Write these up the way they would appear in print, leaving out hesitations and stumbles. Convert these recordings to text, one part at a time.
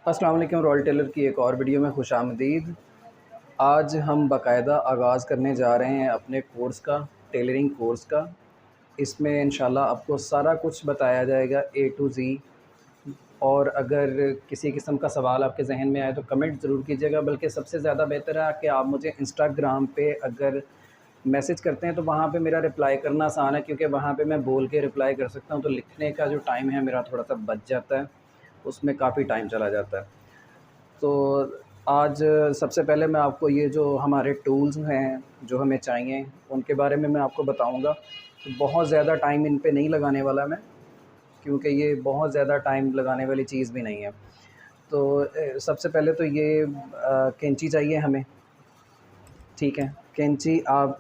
अस्सलाम वालेकुम। Royal Taylor की एक और वीडियो में खुशामदीद। आज हम बाकायदा आगाज़ करने जा रहे हैं अपने कोर्स का, टेलरिंग कोर्स का। इसमें इंशाल्लाह आपको सारा कुछ बताया जाएगा ए टू ज़ी। और अगर किसी किस्म का सवाल आपके ज़हन में आए तो कमेंट ज़रूर कीजिएगा, बल्कि सबसे ज़्यादा बेहतर है कि आप मुझे इंस्टाग्राम पे अगर मैसेज करते हैं तो वहाँ पे मेरा रिप्लाई करना आसान है, क्योंकि वहाँ पे मैं बोल के रिप्लाई कर सकता हूँ। तो लिखने का जो टाइम है मेरा थोड़ा-सा बच जाता है, उसमें काफ़ी टाइम चला जाता है। तो आज सबसे पहले मैं आपको ये जो हमारे टूल्स हैं, जो हमें चाहिए, उनके बारे में मैं आपको बताऊँगा। तो बहुत ज़्यादा टाइम इन पे नहीं लगाने वाला मैं, क्योंकि ये बहुत ज़्यादा टाइम लगाने वाली चीज़ भी नहीं है। तो सबसे पहले तो ये कैंची चाहिए हमें, ठीक है। कैंची आप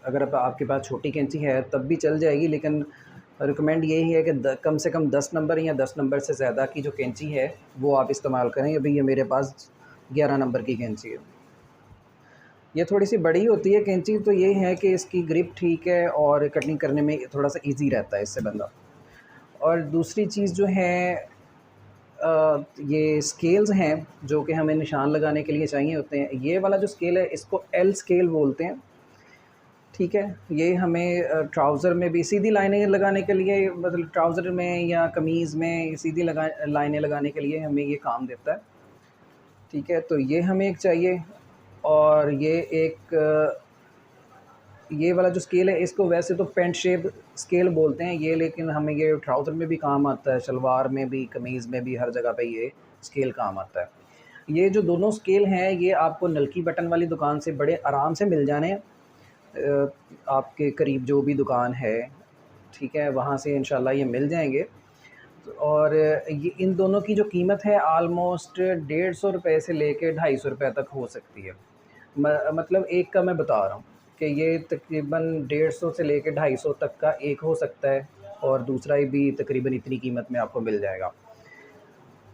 अगर आपके पास छोटी कैंची है तब भी चल जाएगी, लेकिन रिकमेंड यही है कि कम से कम 10 नंबर या 10 नंबर से ज़्यादा की जो कैंची है वो आप इस्तेमाल करें। अभी ये मेरे पास 11 नंबर की कैंची है। ये थोड़ी सी बड़ी होती है कैंची, तो ये है कि इसकी ग्रिप ठीक है और कटिंग करने में थोड़ा सा ईजी रहता है इससे बंदा। और दूसरी चीज़ जो है, ये स्केल्स हैं जो कि हमें निशान लगाने के लिए चाहिए होते हैं। ये वाला जो स्केल है इसको एल स्केल बोलते हैं, ठीक है। ये हमें ट्राउज़र में भी सीधी लाइनें लगाने के लिए, मतलब ट्राउज़र में या कमीज़ में सीधी लाइनें लगाने के लिए हमें ये काम देता है, ठीक है। तो ये हमें एक चाहिए। और ये एक ये वाला जो स्केल है इसको वैसे तो पेंट शेप स्केल बोलते हैं ये, लेकिन हमें ये ट्राउज़र में भी काम आता है, शलवार में भी, कमीज़ में भी, हर जगह पे ये स्केल काम आता है। ये जो दोनों स्केल हैं ये आपको नलकी बटन वाली दुकान से बड़े आराम से मिल जाने हैं। आपके करीब जो भी दुकान है, ठीक है, वहाँ से इंशाल्लाह ये मिल जाएँगे। और ये इन दोनों की जो कीमत है आलमोस्ट 150 रुपए से लेके 250 रुपए तक हो सकती है। मतलब एक का मैं बता रहा हूँ कि ये तकरीबन 150 से लेके 250 तक का एक हो सकता है, और दूसरा भी तकरीबन इतनी कीमत में आपको मिल जाएगा।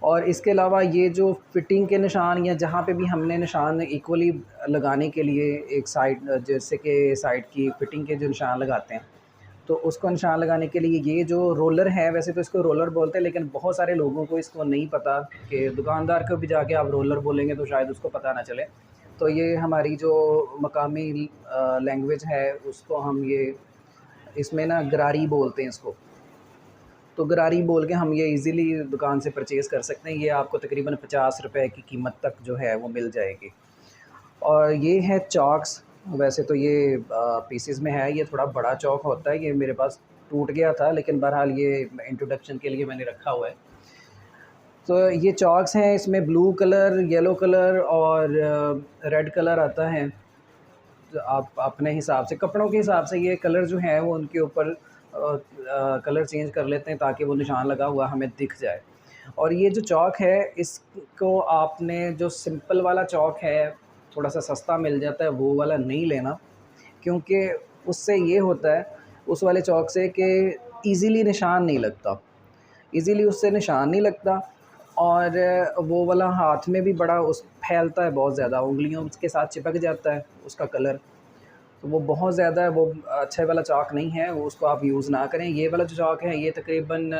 और इसके अलावा ये जो फिटिंग के निशान, या जहाँ पे भी हमने निशान इक्वली लगाने के लिए एक साइड, जैसे कि साइड की फिटिंग के जो निशान लगाते हैं, तो उसको निशान लगाने के लिए ये जो रोलर है, वैसे तो इसको रोलर बोलते हैं, लेकिन बहुत सारे लोगों को इसको नहीं पता कि दुकानदार को भी जाके आप रोलर बोलेंगे तो शायद उसको पता ना चले। तो ये हमारी जो मकामी लैंग्वेज है उसको हम ये इसमें ना गरारी बोलते हैं इसको। तो गरारी बोल के हम ये इजीली दुकान से परचेज़ कर सकते हैं। ये आपको तकरीबन 50 रुपए की कीमत तक जो है वो मिल जाएगी। और ये है चॉक्स। वैसे तो ये पीसेस में है, ये थोड़ा बड़ा चॉक होता है। ये मेरे पास टूट गया था, लेकिन बहरहाल ये इंट्रोडक्शन के लिए मैंने रखा हुआ है। तो ये चॉक्स हैं, इसमें ब्लू कलर, येलो कलर और रेड कलर आता है। तो आप अपने हिसाब से, कपड़ों के हिसाब से ये कलर जो है वो उनके ऊपर कलर चेंज कर लेते हैं ताकि वो निशान लगा हुआ हमें दिख जाए। और ये जो चॉक है इसको आपने, जो सिंपल वाला चॉक है थोड़ा सा सस्ता मिल जाता है, वो वाला नहीं लेना, क्योंकि उससे ये होता है उस वाले चॉक से कि ईज़िली निशान नहीं लगता, ईज़िली उससे निशान नहीं लगता। और वो वाला हाथ में भी बड़ा उस फैलता है, बहुत ज़्यादा उंगलियों के साथ चिपक जाता है उसका कलर। तो वो बहुत ज़्यादा वो अच्छे वाला चाक नहीं है, वो उसको आप यूज़ ना करें। ये वाला जो चाक है ये तकरीबन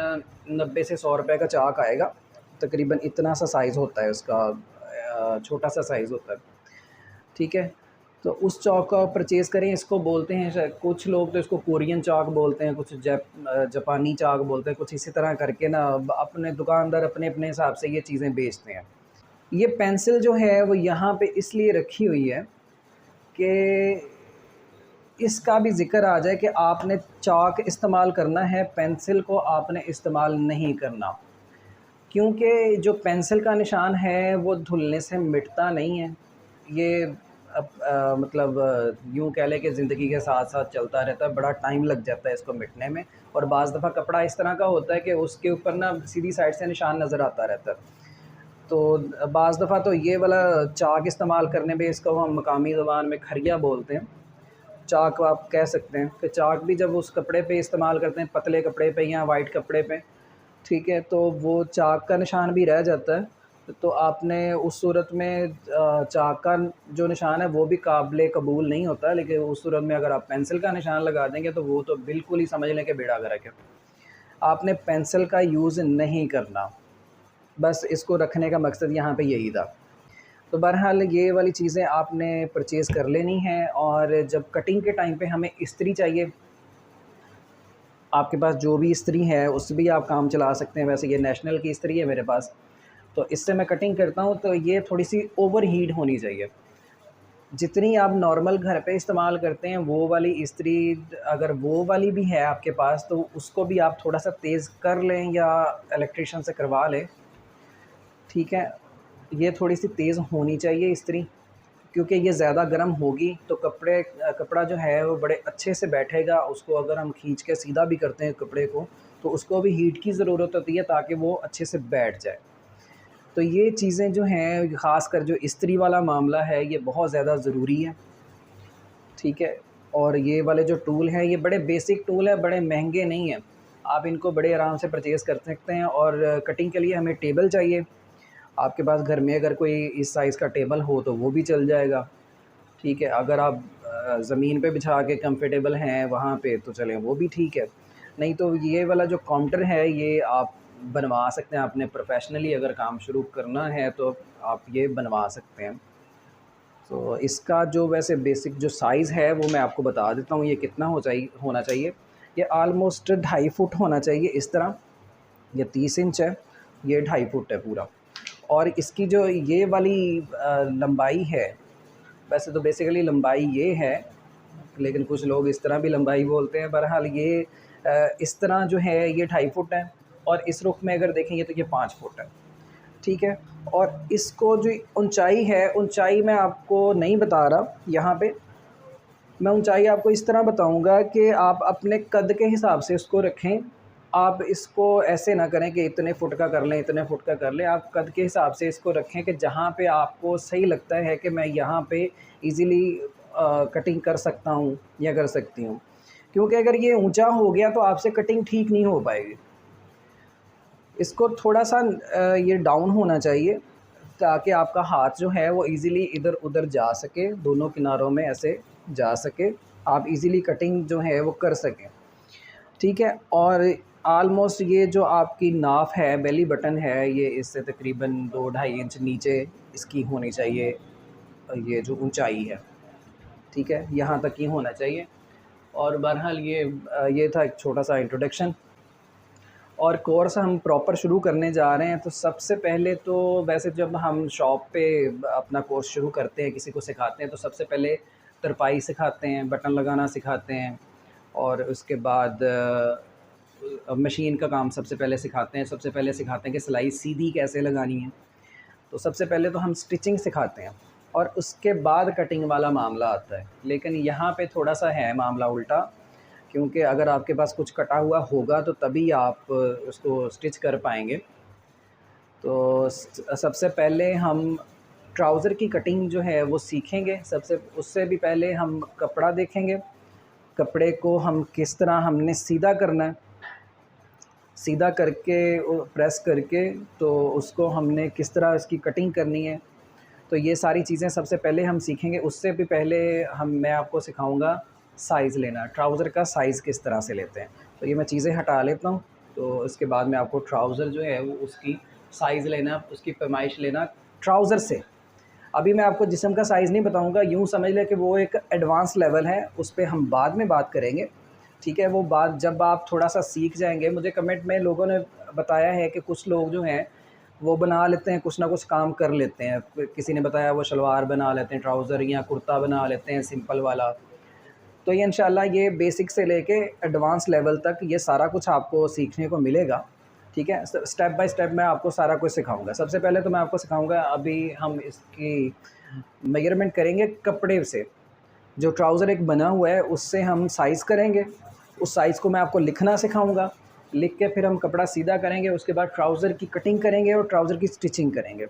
90 से 100 रुपए का चाक आएगा। तकरीबन इतना सा साइज़ होता है उसका, छोटा सा साइज़ होता है, ठीक है। तो उस चाक को आप परचेज़ करें। इसको बोलते हैं शायद कुछ लोग तो इसको कोरियन चाक बोलते हैं, कुछ जापानी चाक बोलते हैं, कुछ इसी तरह करके ना अपने दुकानदार अपने-अपने हिसाब से ये चीज़ें बेचते हैं। ये पेंसिल जो है वो यहाँ पे इसलिए रखी हुई है कि इसका भी ज़िक्र आ जाए कि आपने चाक इस्तेमाल करना है, पेंसिल को आपने इस्तेमाल नहीं करना। क्योंकि जो पेंसिल का निशान है वो धुलने से मिटता नहीं है। ये मतलब यूँ कह लें कि ज़िंदगी के साथ-साथ चलता रहता है, बड़ा टाइम लग जाता है इसको मिटने में। और बाज़ दफ़ा कपड़ा इस तरह का होता है कि उसके ऊपर ना सीधी साइड से निशान नज़र आता रहता है। तो बाज़ दफ़ा तो ये वाला चाक इस्तेमाल करने में, इसको हम मकामी ज़ुबान में खरिया बोलते हैं। चाक आप कह सकते हैं कि चाक भी जब उस कपड़े पे इस्तेमाल करते हैं, पतले कपड़े पे या वाइट कपड़े पे, ठीक है, तो वो चाक का निशान भी रह जाता है। तो आपने उस सूरत में चाक का जो निशान है वो भी काबिल कबूल नहीं होता, लेकिन उस सूरत में अगर आप पेंसिल का निशान लगा देंगे तो वो तो बिल्कुल ही समझ लें कि बेड़ा गर्क है। आपने पेंसिल का यूज़ नहीं करना, बस इसको रखने का मकसद यहाँ पे यही था। तो बहरहाल ये वाली चीज़ें आपने परचेज़ कर लेनी हैं। और जब कटिंग के टाइम पे हमें इस्त्री चाहिए, आपके पास जो भी इस्त्री है उससे भी आप काम चला सकते हैं। वैसे ये नेशनल की इस्त्री है मेरे पास, तो इससे मैं कटिंग करता हूँ। तो ये थोड़ी सी ओवर हीट होनी चाहिए। जितनी आप नॉर्मल घर पे इस्तेमाल करते हैं वो वाली इस्त्री, अगर वो वाली भी है आपके पास तो उसको भी आप थोड़ा सा तेज़ कर लें या इलेक्ट्रिशियन से करवा लें, ठीक है। ये थोड़ी सी तेज़ होनी चाहिए इस्त्री, क्योंकि ये ज़्यादा गर्म होगी तो कपड़ा जो है वो बड़े अच्छे से बैठेगा। उसको अगर हम खींच के सीधा भी करते हैं कपड़े को, तो उसको भी हीट की ज़रूरत होती है ताकि वो अच्छे से बैठ जाए। तो ये चीज़ें जो हैं, ख़ासकर जो इस्त्री वाला मामला है, ये बहुत ज़्यादा ज़रूरी है, ठीक है। और ये वाले जो टूल हैं ये बड़े बेसिक टूल हैं, बड़े महंगे नहीं हैं। आप इनको बड़े आराम से परचेज़ कर सकते हैं। और कटिंग के लिए हमें टेबल चाहिए। आपके पास घर में अगर कोई इस साइज़ का टेबल हो तो वो भी चल जाएगा, ठीक है। अगर आप ज़मीन पे बिछा के कंफर्टेबल हैं वहाँ पे तो चलें, वो भी ठीक है। नहीं तो ये वाला जो काउंटर है ये आप बनवा सकते हैं। आपने प्रोफेशनली अगर काम शुरू करना है तो आप ये बनवा सकते हैं। तो इसका जो वैसे बेसिक जो साइज़ है वो मैं आपको बता देता हूँ, ये कितना होना चाहिए। ये आलमोस्ट 2.5 फुट होना चाहिए इस तरह। ये 30 इंच है, ये 2.5 फुट है पूरा। और इसकी जो ये वाली लंबाई है, वैसे तो बेसिकली लंबाई ये है, लेकिन कुछ लोग इस तरह भी लंबाई बोलते हैं। बहरहाल ये इस तरह जो है ये 2.5 फुट है। और इस रुख में अगर देखेंगे तो ये 5 फुट है, ठीक है। और इसको जो ऊंचाई है, ऊंचाई मैं आपको नहीं बता रहा यहाँ पे। मैं ऊंचाई आपको इस तरह बताऊँगा कि आप अपने कद के हिसाब से इसको रखें। आप इसको ऐसे ना करें कि इतने फुट का कर लें, इतने फुट का कर लें। आप कद के हिसाब से इसको रखें कि जहाँ पे आपको सही लगता है कि मैं यहाँ पे ईज़िली कटिंग कर सकता हूँ या कर सकती हूँ। क्योंकि अगर ये ऊंचा हो गया तो आपसे कटिंग ठीक नहीं हो पाएगी। इसको थोड़ा-सा ये डाउन होना चाहिए ताकि आपका हाथ जो है वो ईज़िली इधर-उधर जा सके, दोनों किनारों में ऐसे जा सके, आप ईज़िली कटिंग जो है वो कर सकें, ठीक है। और ऑलमोस्ट ये जो आपकी नाफ है, बेली बटन है, ये इससे तकरीबन 2 ढाई इंच नीचे इसकी होनी चाहिए। ये जो ऊँचाई है, ठीक है, यहाँ तक ही होना चाहिए। और बहरहाल ये था एक छोटा-सा इंट्रोडक्शन। और कोर्स हम प्रॉपर शुरू करने जा रहे हैं। तो सबसे पहले तो वैसे जब हम शॉप पे अपना कोर्स शुरू करते हैं, किसी को सिखाते हैं, तो सबसे पहले तरपाई सिखाते हैं, बटन लगाना सिखाते हैं। और उसके बाद मशीन का काम सबसे पहले सिखाते हैं। सबसे पहले सिखाते हैं कि सिलाई सीधी कैसे लगानी है। तो सबसे पहले तो हम स्टिचिंग सिखाते हैं और उसके बाद कटिंग वाला मामला आता है। लेकिन यहाँ पे थोड़ा-सा है मामला उल्टा, क्योंकि अगर आपके पास कुछ कटा हुआ होगा तो तभी आप उसको स्टिच कर पाएँगे। तो सबसे पहले हम ट्राउज़र की कटिंग जो है वो सीखेंगे। सबसे उससे भी पहले हम कपड़ा देखेंगे। कपड़े को हम किस तरह हमने सीधा करना है, सीधा करके प्रेस करके तो उसको हमने किस तरह इसकी कटिंग करनी है। तो ये सारी चीज़ें सबसे पहले हम सीखेंगे। उससे भी पहले मैं आपको सिखाऊँगा साइज़ लेना, ट्राउज़र का साइज़ किस तरह से लेते हैं। तो ये मैं चीज़ें हटा लेता हूँ, तो इसके बाद मैं आपको ट्राउज़र जो है वो उसकी साइज़ लेना, उसकी पैमाइश लेना ट्राउज़र से। अभी मैं आपको जिस्म का साइज़ नहीं बताऊँगा, यूँ समझ लें कि वो एक एडवांस लेवल है, उस पे हम बाद में बात करेंगे, ठीक है। वो बात जब आप थोड़ा-सा सीख जाएँगे। मुझे कमेंट में लोगों ने बताया है कि कुछ लोग जो हैं वो बना लेते हैं, कुछ ना कुछ काम कर लेते हैं। किसी ने बताया वो शलवार बना लेते हैं, ट्राउज़र या कुर्ता बना लेते हैं सिंपल वाला। तो ये इंशाल्लाह ये बेसिक से लेके एडवांस लेवल तक ये सारा कुछ आपको सीखने को मिलेगा, ठीक है। स्टेप बाय स्टेप मैं आपको सारा कुछ सिखाऊँगा। सबसे पहले तो मैं आपको सिखाऊँगा, अभी हम इसकी मेज़रमेंट करेंगे कपड़े से। जो ट्राउज़र एक बना हुआ है उससे हम साइज़ करेंगे। उस साइज़ को मैं आपको लिखना सिखाऊँगा। लिख के फिर हम कपड़ा सीधा करेंगे, उसके बाद ट्राउज़र की कटिंग करेंगे और ट्राउज़र की स्टिचिंग करेंगे,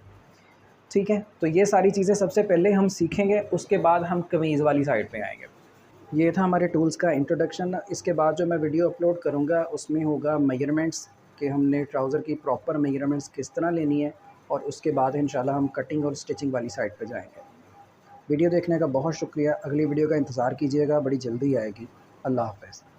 ठीक है। तो ये सारी चीज़ें सबसे पहले हम सीखेंगे, उसके बाद हम कमीज़ वाली साइड पे आएँगे। ये था हमारे टूल्स का इंट्रोडक्शन। इसके बाद जो मैं वीडियो अपलोड करूँगा उसमें होगा मेजरमेंट्स, कि हमने ट्राउज़र की प्रॉपर मेजरमेंट्स किस तरह लेनी है। और उसके बाद इंशाल्लाह हम कटिंग और स्टिचिंग वाली साइड पे जाएँगे। वीडियो देखने का बहुत शुक्रिया। अगली वीडियो का इंतज़ार कीजिएगा, बड़ी जल्दी आएगी। अल्लाह हाफ़िज़।